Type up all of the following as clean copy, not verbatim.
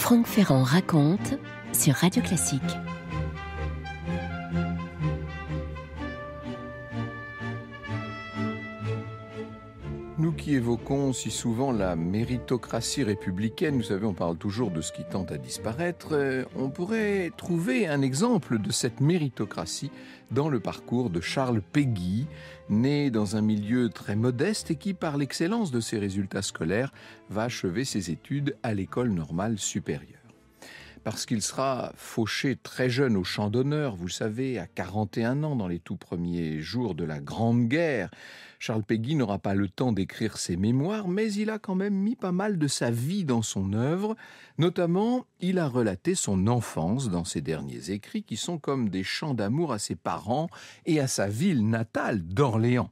Franck Ferrand raconte sur Radio Classique. Nous qui évoquons si souvent la méritocratie républicaine, vous savez, on parle toujours de ce qui tend à disparaître, on pourrait trouver un exemple de cette méritocratie dans le parcours de Charles Péguy, né dans un milieu très modeste et qui, par l'excellence de ses résultats scolaires, va achever ses études à l'école normale supérieure. Parce qu'il sera fauché très jeune au champ d'honneur, vous le savez, à 41 ans, dans les tout premiers jours de la Grande Guerre. Charles Péguy n'aura pas le temps d'écrire ses mémoires, mais il a quand même mis pas mal de sa vie dans son œuvre. Notamment, il a relaté son enfance dans ses derniers écrits, qui sont comme des chants d'amour à ses parents et à sa ville natale d'Orléans.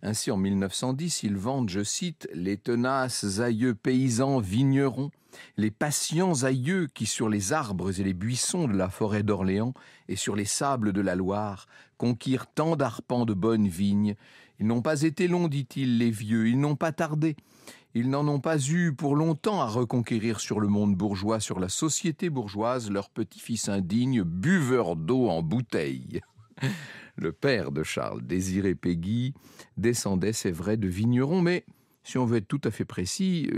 Ainsi, en 1910, il vante, je cite, « les tenaces aïeux paysans vignerons », les patients aïeux qui, sur les arbres et les buissons de la forêt d'Orléans et sur les sables de la Loire, conquirent tant d'arpents de bonnes vignes. Ils n'ont pas été longs, dit-il, les vieux, ils n'ont pas tardé. Ils n'en ont pas eu pour longtemps à reconquérir sur le monde bourgeois, sur la société bourgeoise, leur petit-fils indigne, buveur d'eau en bouteille. Le père de Charles, Désiré Péguy, descendait, c'est vrai, de vignerons, mais si on veut être tout à fait précis,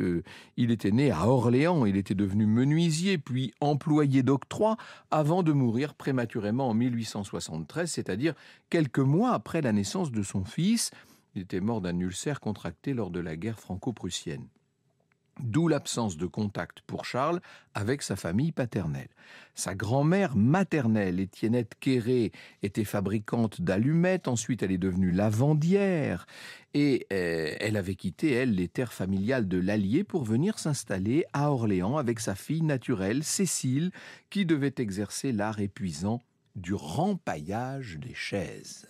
il était né à Orléans, il était devenu menuisier, puis employé d'octroi, avant de mourir prématurément en 1873, c'est-à-dire quelques mois après la naissance de son fils. Il était mort d'un ulcère contracté lors de la guerre franco-prussienne. D'où l'absence de contact pour Charles avec sa famille paternelle. Sa grand-mère maternelle, Étiennette Quéré, était fabricante d'allumettes, ensuite elle est devenue lavandière, et elle avait quitté, elle, les terres familiales de l'Allier pour venir s'installer à Orléans avec sa fille naturelle, Cécile, qui devait exercer l'art épuisant du rempaillage des chaises.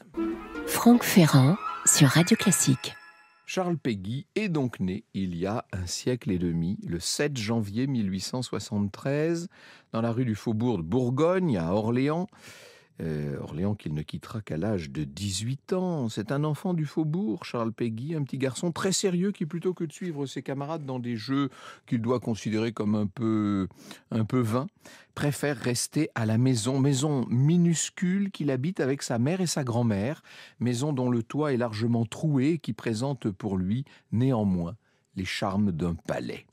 Franck Ferrand sur Radio Classique. Charles Péguy est donc né il y a un siècle et demi, le 7 janvier 1873, dans la rue du Faubourg de Bourgogne, à Orléans. Orléans qu'il ne quittera qu'à l'âge de 18 ans. C'est un enfant du Faubourg, Charles Péguy, un petit garçon très sérieux qui, plutôt que de suivre ses camarades dans des jeux qu'il doit considérer comme un peu vains, préfère rester à la maison minuscule qu'il habite avec sa mère et sa grand-mère, maison dont le toit est largement troué et qui présente pour lui, néanmoins, les charmes d'un palais.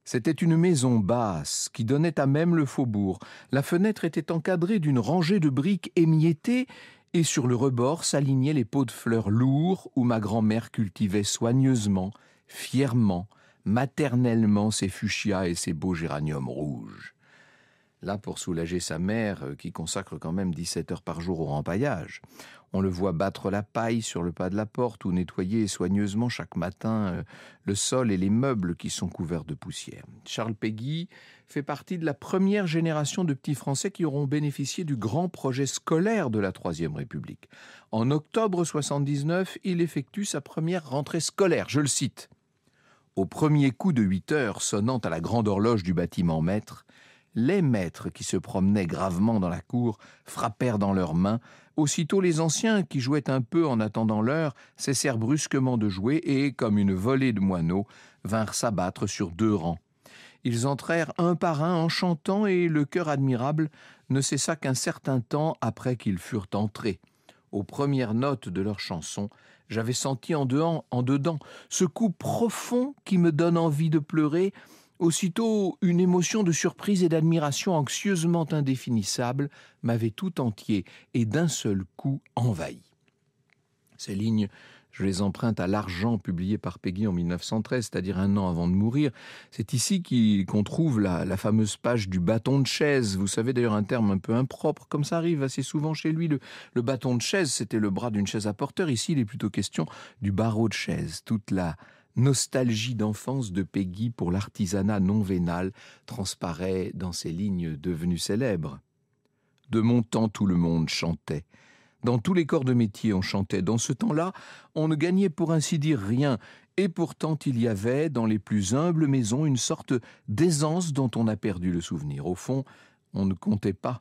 C'était une maison basse qui donnait à même le faubourg. La fenêtre était encadrée d'une rangée de briques émiettées et sur le rebord s'alignaient les pots de fleurs lourds où ma grand-mère cultivait soigneusement, fièrement, maternellement ses fuchsias et ses beaux géraniums rouges. Là, pour soulager sa mère, qui consacre quand même 17 heures par jour au rempaillage. On le voit battre la paille sur le pas de la porte ou nettoyer soigneusement chaque matin le sol et les meubles qui sont couverts de poussière. Charles Péguy fait partie de la première génération de petits Français qui auront bénéficié du grand projet scolaire de la Troisième République. En octobre 79, il effectue sa première rentrée scolaire, je le cite. « Au premier coup de 8 heures sonnant à la grande horloge du bâtiment maître, les maîtres qui se promenaient gravement dans la cour frappèrent dans leurs mains. Aussitôt les anciens, qui jouaient un peu en attendant l'heure, cessèrent brusquement de jouer et, comme une volée de moineaux, vinrent s'abattre sur 2 rangs. Ils entrèrent un par un en chantant et le chœur admirable ne cessa qu'un certain temps après qu'ils furent entrés. Aux premières notes de leur chanson, j'avais senti en dedans ce coup profond qui me donne envie de pleurer. Aussitôt, une émotion de surprise et d'admiration anxieusement indéfinissable m'avait tout entier et d'un seul coup envahi. » Ces lignes, je les emprunte à l'Argent publié par Péguy en 1913, c'est-à-dire un an avant de mourir. C'est ici qu'on trouve la fameuse page du bâton de chaise. Vous savez d'ailleurs un terme un peu impropre, comme ça arrive assez souvent chez lui. Le bâton de chaise, c'était le bras d'une chaise à porteur. Ici, il est plutôt question du barreau de chaise. Toute la nostalgie d'enfance de Péguy pour l'artisanat non vénal transparaît dans ces lignes devenues célèbres. De mon temps, tout le monde chantait. Dans tous les corps de métier, on chantait. Dans ce temps-là, on ne gagnait pour ainsi dire rien. Et pourtant, il y avait, dans les plus humbles maisons, une sorte d'aisance dont on a perdu le souvenir. Au fond, on ne comptait pas.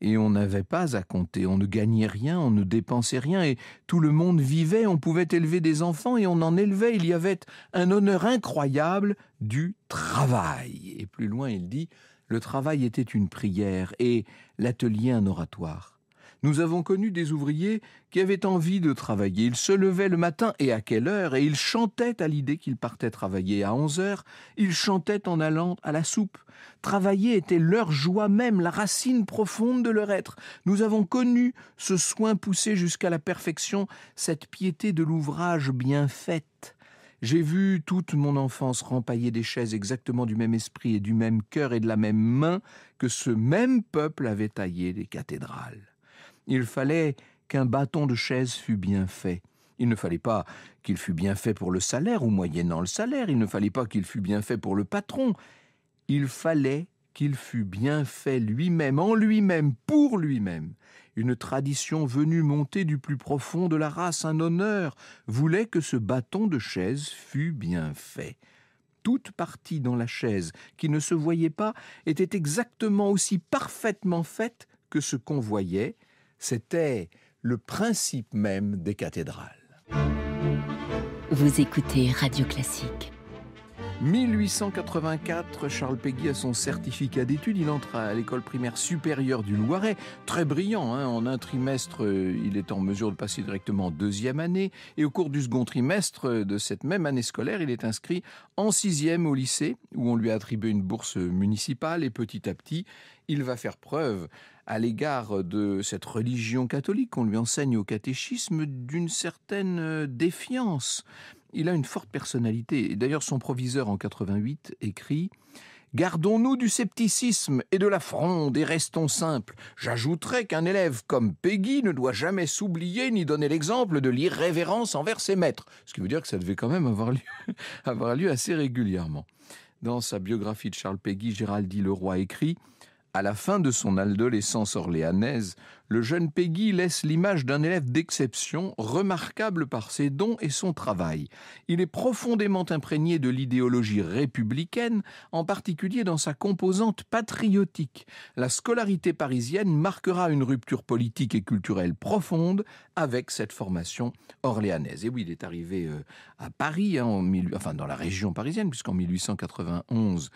Et on n'avait pas à compter, on ne gagnait rien, on ne dépensait rien, et tout le monde vivait, on pouvait élever des enfants, et on en élevait. Il y avait un honneur incroyable du travail. Et plus loin, il dit, le travail était une prière, et l'atelier un oratoire. Nous avons connu des ouvriers qui avaient envie de travailler. Ils se levaient le matin, et à quelle heure? Et ils chantaient à l'idée qu'ils partaient travailler. À 11 heures, ils chantaient en allant à la soupe. Travailler était leur joie même, la racine profonde de leur être. Nous avons connu ce soin poussé jusqu'à la perfection, cette piété de l'ouvrage bien faite. J'ai vu toute mon enfance rempailler des chaises exactement du même esprit et du même cœur et de la même main que ce même peuple avait taillé des cathédrales. Il fallait qu'un bâton de chaise fût bien fait. Il ne fallait pas qu'il fût bien fait pour le salaire ou moyennant le salaire. Il ne fallait pas qu'il fût bien fait pour le patron. Il fallait qu'il fût bien fait lui-même, en lui-même, pour lui-même. Une tradition venue monter du plus profond de la race, un honneur, voulait que ce bâton de chaise fût bien fait. Toute partie dans la chaise qui ne se voyait pas était exactement aussi parfaitement faite que ce qu'on voyait. C'était le principe même des cathédrales. Vous écoutez Radio Classique. 1884, Charles Péguy a son certificat d'études. Il entre à l'école primaire supérieure du Loiret. Très brillant, en un trimestre, il est en mesure de passer directement en deuxième année. Et au cours du second trimestre de cette même année scolaire, il est inscrit en sixième au lycée, où on lui a attribué une bourse municipale. Et petit à petit, il va faire preuve à l'égard de cette religion catholique qu'on lui enseigne au catéchisme d'une certaine défiance. Il a une forte personnalité. D'ailleurs, son proviseur en 88 écrit « Gardons-nous du scepticisme et de la fronde et restons simples. J'ajouterai qu'un élève comme Péguy ne doit jamais s'oublier ni donner l'exemple de l'irrévérence envers ses maîtres. » Ce qui veut dire que ça devait quand même avoir lieu assez régulièrement. Dans sa biographie de Charles Péguy, Géraldine Leroy écrit « À la fin de son adolescence orléanaise, le jeune Péguy laisse l'image d'un élève d'exception, remarquable par ses dons et son travail. Il est profondément imprégné de l'idéologie républicaine, en particulier dans sa composante patriotique. La scolarité parisienne marquera une rupture politique et culturelle profonde avec cette formation orléanaise. Et oui, il est arrivé à Paris, dans la région parisienne, puisqu'en 1891,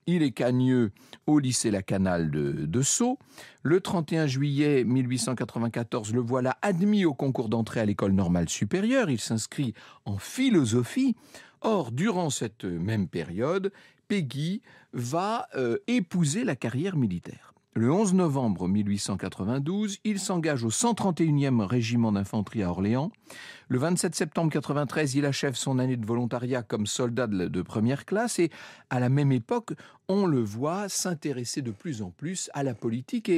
il est cagneux au lycée La Canale de Sceaux. Le 31 juillet 1894, le voilà admis au concours d'entrée à l'école normale supérieure. Il s'inscrit en philosophie. Or, durant cette même période, Péguy va épouser la carrière militaire. Le 11 novembre 1892, il s'engage au 131e régiment d'infanterie à Orléans. Le 27 septembre 1993, il achève son année de volontariat comme soldat de première classe. Et à la même époque, on le voit s'intéresser de plus en plus à la politique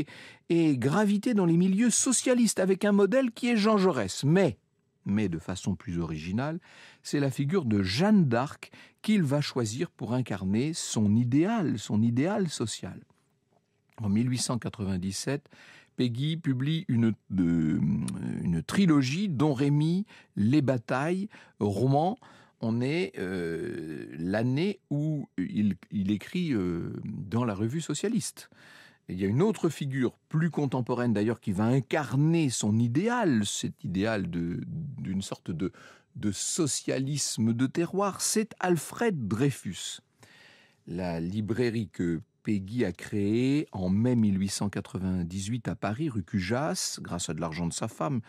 et graviter dans les milieux socialistes avec un modèle qui est Jean Jaurès. Mais de façon plus originale, c'est la figure de Jeanne d'Arc qu'il va choisir pour incarner son idéal social. En 1897, Péguy publie une trilogie, Don Rémy, Les Batailles, roman. On est l'année où il écrit dans la revue socialiste. Et il y a une autre figure plus contemporaine d'ailleurs qui va incarner son idéal, cet idéal d'une sorte de socialisme de terroir, c'est Alfred Dreyfus. La librairie que Péguy a créée en mai 1898 à Paris, rue Cujas, grâce à de l'argent de sa femme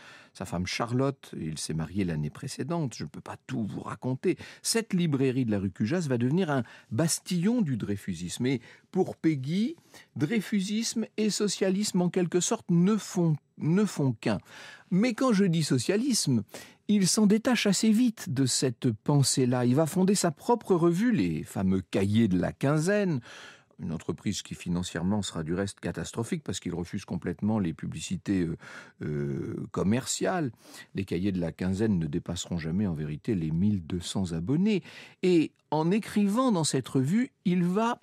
Charlotte. Il s'est marié l'année précédente, je ne peux pas tout vous raconter. Cette librairie de la rue Cujas va devenir un bastillon du dreyfusisme. Et pour Péguy, dreyfusisme et socialisme en quelque sorte ne font qu'un. Mais quand je dis socialisme, il s'en détache assez vite de cette pensée-là. Il va fonder sa propre revue, les fameux Cahiers de la Quinzaine, une entreprise qui financièrement sera du reste catastrophique parce qu'il refuse complètement les publicités commerciales. Les Cahiers de la Quinzaine ne dépasseront jamais en vérité les 1200 abonnés. Et en écrivant dans cette revue, il va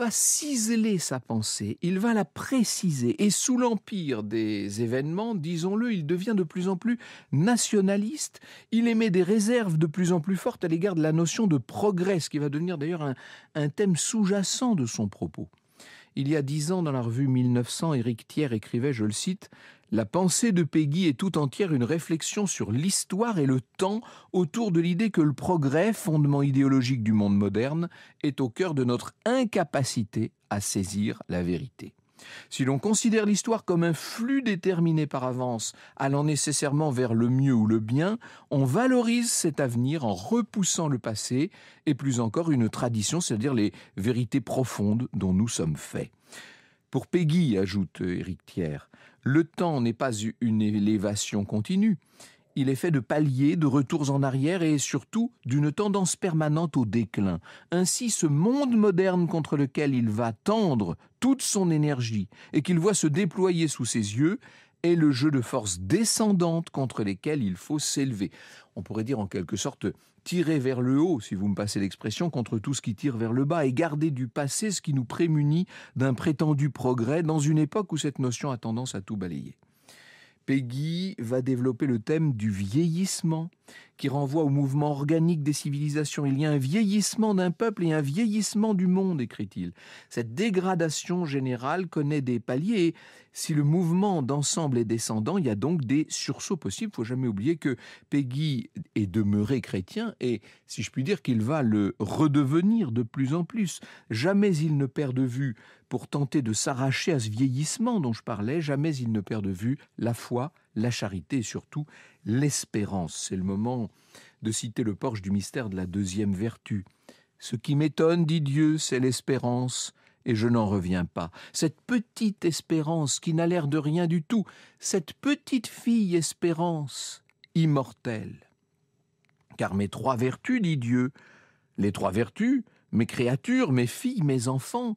ciseler sa pensée, il va la préciser. Et sous l'empire des événements, disons-le, il devient de plus en plus nationaliste. Il émet des réserves de plus en plus fortes à l'égard de la notion de progrès, ce qui va devenir d'ailleurs un thème sous-jacent de son propos. Il y a 10 ans, dans la revue 1900, Éric Thiers écrivait, je le cite, « La pensée de Péguy est tout entière une réflexion sur l'histoire et le temps autour de l'idée que le progrès, fondement idéologique du monde moderne, est au cœur de notre incapacité à saisir la vérité. Si l'on considère l'histoire comme un flux déterminé par avance, allant nécessairement vers le mieux ou le bien, on valorise cet avenir en repoussant le passé et plus encore une tradition, c'est-à-dire les vérités profondes dont nous sommes faits. » Pour Péguy, ajoute Éric Thiers, le temps n'est pas une élévation continue. Il est fait de paliers, de retours en arrière et surtout d'une tendance permanente au déclin. Ainsi, ce monde moderne contre lequel il va tendre toute son énergie et qu'il voit se déployer sous ses yeux est le jeu de forces descendantes contre lesquelles il faut s'élever. On pourrait dire en quelque sorte tirer vers le haut, si vous me passez l'expression, contre tout ce qui tire vers le bas et garder du passé ce qui nous prémunit d'un prétendu progrès dans une époque où cette notion a tendance à tout balayer. Péguy va développer le thème du vieillissement, qui renvoie au mouvement organique des civilisations. Il y a un vieillissement d'un peuple et un vieillissement du monde, écrit-il. Cette dégradation générale connaît des paliers. Et si le mouvement d'ensemble est descendant, il y a donc des sursauts possibles. Il ne faut jamais oublier que Péguy est demeuré chrétien et, si je puis dire, qu'il va le redevenir de plus en plus. Jamais il ne perd de vue, pour tenter de s'arracher à ce vieillissement dont je parlais, jamais il ne perd de vue la foi, la charité et surtout l'espérance. C'est le moment de citer le porche du mystère de la deuxième vertu. « Ce qui m'étonne, dit Dieu, c'est l'espérance, et je n'en reviens pas. Cette petite espérance qui n'a l'air de rien du tout, cette petite fille espérance, immortelle. Car mes 3 vertus, dit Dieu, les 3 vertus, mes créatures, mes filles, mes enfants,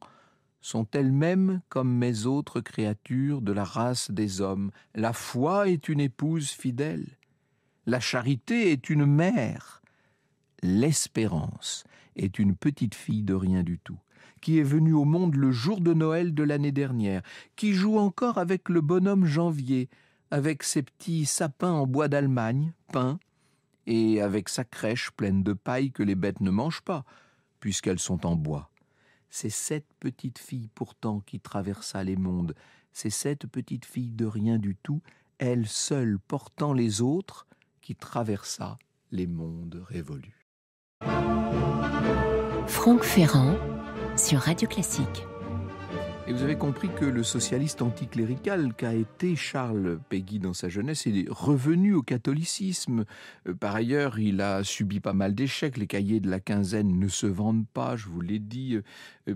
sont elles-mêmes comme mes autres créatures de la race des hommes. La foi est une épouse fidèle. La charité est une mère. L'espérance est une petite fille de rien du tout, qui est venue au monde le jour de Noël de l'année dernière, qui joue encore avec le bonhomme Janvier, avec ses petits sapins en bois d'Allemagne, peints, et avec sa crèche pleine de paille que les bêtes ne mangent pas, puisqu'elles sont en bois. C'est cette petite fille pourtant qui traversa les mondes. C'est cette petite fille de rien du tout, elle seule portant les autres, qui traversa les mondes révolus. Franck Ferrand sur Radio Classique. Et vous avez compris que le socialiste anticlérical qu'a été Charles Péguy dans sa jeunesse est revenu au catholicisme. Par ailleurs, il a subi pas mal d'échecs. Les cahiers de la quinzaine ne se vendent pas, je vous l'ai dit.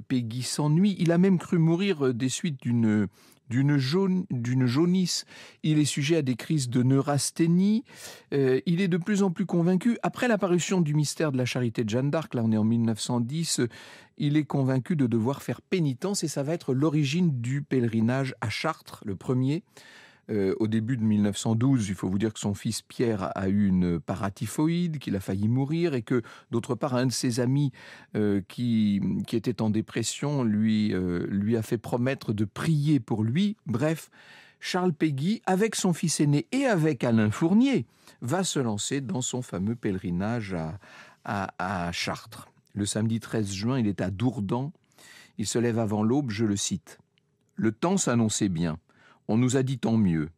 Péguy s'ennuie. Il a même cru mourir des suites d'une jaunisse. Il est sujet à des crises de neurasthénie. Il est de plus en plus convaincu. Après l'apparition du mystère de la charité de Jeanne d'Arc, là on est en 1910, il est convaincu de devoir faire pénitence et ça va être l'origine du pèlerinage à Chartres, le premier. Au début de 1912, il faut vous dire que son fils Pierre a eu une paratyphoïde, qu'il a failli mourir et que, d'autre part, un de ses amis qui était en dépression lui a fait promettre de prier pour lui. Bref, Charles Péguy, avec son fils aîné et avec Alain Fournier, va se lancer dans son fameux pèlerinage à Chartres. Le samedi 13 juin, il est à Dourdan. Il se lève avant l'aube, je le cite. « Le temps s'annonçait bien. On nous a dit tant mieux.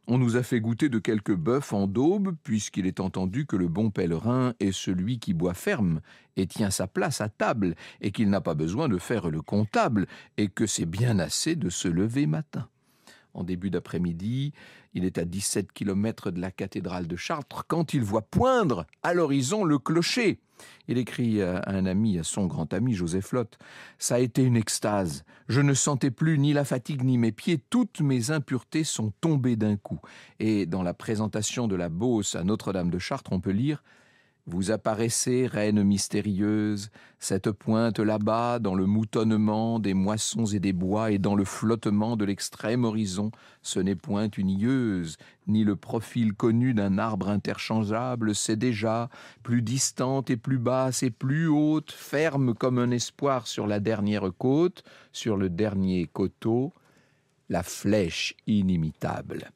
On nous a fait goûter de quelques bœufs en daube, puisqu'il est entendu que le bon pèlerin est celui qui boit ferme et tient sa place à table, et qu'il n'a pas besoin de faire le comptable, et que c'est bien assez de se lever matin. » En début d'après-midi, il est à 17 km de la cathédrale de Chartres quand il voit poindre à l'horizon le clocher. Il écrit à un ami, à son grand ami Joseph Lotte, « Ça a été une extase. Je ne sentais plus ni la fatigue ni mes pieds. Toutes mes impuretés sont tombées d'un coup. » Et dans la présentation de la Beauce à Notre-Dame de Chartres, on peut lire « Vous apparaissez, reine mystérieuse, cette pointe là-bas, dans le moutonnement des moissons et des bois et dans le flottement de l'extrême horizon, ce n'est point une ieuse, ni le profil connu d'un arbre interchangeable, c'est déjà plus distante et plus basse et plus haute, ferme comme un espoir sur la dernière côte, sur le dernier coteau, la flèche inimitable. »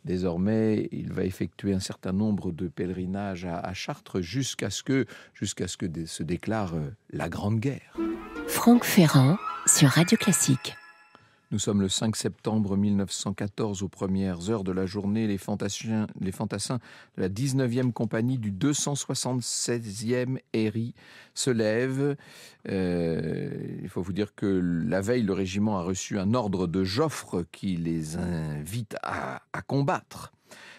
Désormais, il va effectuer un certain nombre de pèlerinages à Chartres jusqu'à ce que se déclare la Grande Guerre. Franck Ferrand sur Radio Classique. Nous sommes le 5 septembre 1914, aux premières heures de la journée. Les fantassins de la 19e compagnie du 276e RI se lèvent. Il faut vous dire que la veille, le régiment a reçu un ordre de Joffre qui les invite à combattre.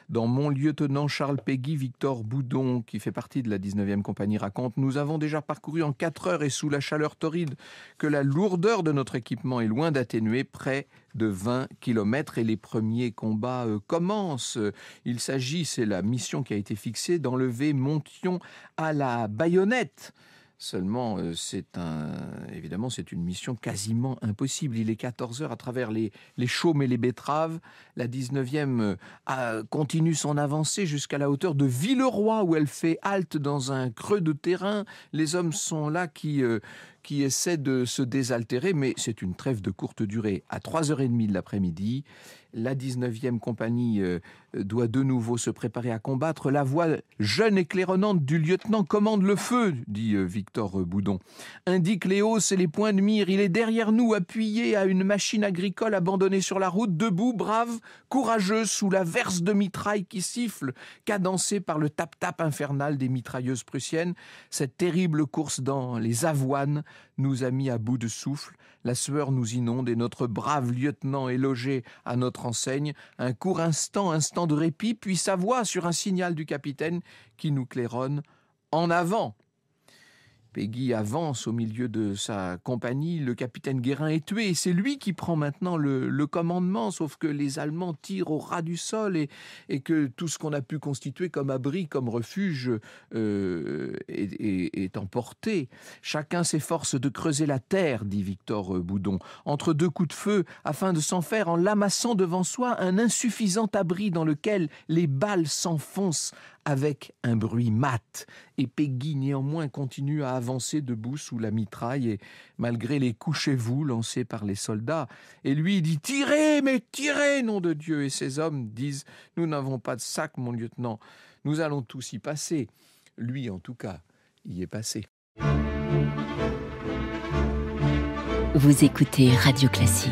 Dans Mon lieutenant Charles Péguy, Victor Boudon, qui fait partie de la 19e compagnie, raconte « Nous avons déjà parcouru en 4 heures et sous la chaleur torride que la lourdeur de notre équipement est loin d'atténuer, près de 20 km et les premiers combats commencent. Il s'agit, c'est la mission qui a été fixée, d'enlever Monthyon à la baïonnette. » Seulement, évidemment, c'est une mission quasiment impossible. Il est 14 heures à travers les chaumes et les betteraves. La 19e continue son avancée jusqu'à la hauteur de Villeroy, où elle fait halte dans un creux de terrain. Les hommes sont là qui essaient de se désaltérer, mais c'est une trêve de courte durée. À 3h30 de l'après-midi, la 19e compagnie doit de nouveau se préparer à combattre. La voix jeune et claironnante du lieutenant commande le feu, dit Victor Boudon. Indique les hausses et les points de mire. Il est derrière nous, appuyé à une machine agricole abandonnée sur la route, debout, brave, courageux, sous la verse de mitraille qui siffle, cadencée par le tap-tap infernal des mitrailleuses prussiennes. Cette terrible course dans les avoines nous a mis à bout de souffle. La sueur nous inonde et notre brave lieutenant est logé à notre enseigne. Un court instant de répit, puis sa voix sur un signal du capitaine qui nous claironne « En avant !» Péguy avance au milieu de sa compagnie, le capitaine Guérin est tué et c'est lui qui prend maintenant le commandement, sauf que les Allemands tirent au ras du sol et que tout ce qu'on a pu constituer comme abri, comme refuge est emporté. Chacun s'efforce de creuser la terre, dit Victor Boudon, entre 2 coups de feu, afin de s'en faire, en l'amassant devant soi, un insuffisant abri dans lequel les balles s'enfoncent avec un bruit mat. Et Péguy, néanmoins, continue à avancer debout sous la mitraille, et malgré les couchez-vous lancés par les soldats. Et lui, il dit « Tirez, mais tirez, nom de Dieu !» Et ces hommes disent « Nous n'avons pas de sac, mon lieutenant. Nous allons tous y passer. » Lui, en tout cas, y est passé. Vous écoutez Radio Classique.